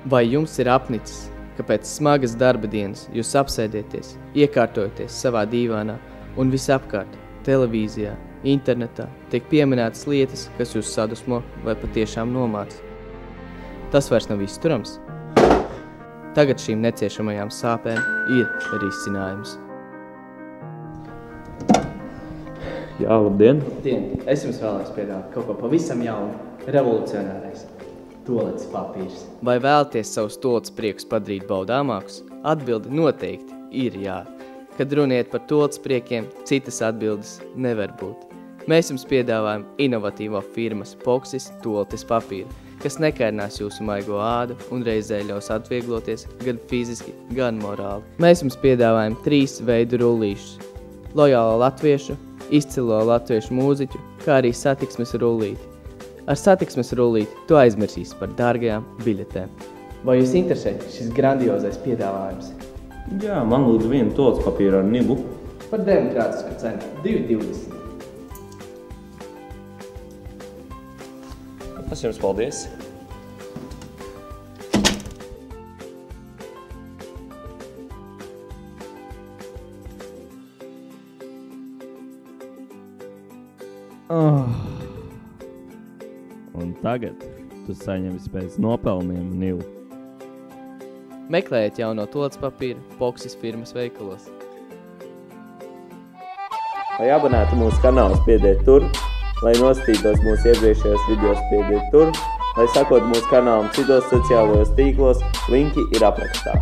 Vai jums ir apnicis, ka pēc smagas darba dienas jūs apsēdieties, iekārtojoties savā dīvānā un visapkārt, televīzijā, internetā, tiek pieminētas lietas, kas jūs sadusmo vai patiešām nomāca? Tas vairs nav izturams. Tagad šīm neciešamajām sāpēm ir risinājums. Jā, labdien! Labdien! Es jums vēlos piedāvāt kaut ko pavisam jaunu, revolucionārais. Toaletes papīrs. Vai vēlaties savus toaletes priekus padarīt baudāmākus? Atbilde noteikti ir jā. Kad runiet par toaletes priekiem, citas atbildes nevar būt. Mēs jums piedāvājam inovatīvo firmas Poxis toaletes papīru, kas nekairinās jūsu maigo ādu un reizē ļaus atviegloties gan fiziski, gan morāli. Mēs jums piedāvājam 3 veidu rullīšus. Lojālo latviešu, izcilo latviešu mūziķu, kā arī satiksmes rullīti. Ar satiksmes rullīti tu aizmirsīsi par dārgajām biļetēm. Vai jūs interesē šis grandiozais piedāvājums? Jā, man lūdzu vienu toaletes papīru ar nibu. Par demokrātisku cenu – 2,20. Tas jums paldies! Un tagad tu saņemsi pēc nopelniem nivu. Meklējiet jauno toaletes papīru Poxis firmas veikalos. Lai abonētu mūsu kanālu, spiediet tur, lai noskatītos mūsu iepriekšējos video, spiediet tur, lai sakot mūsu kanālam citos sociālajos tīklos, linki ir aprakstā.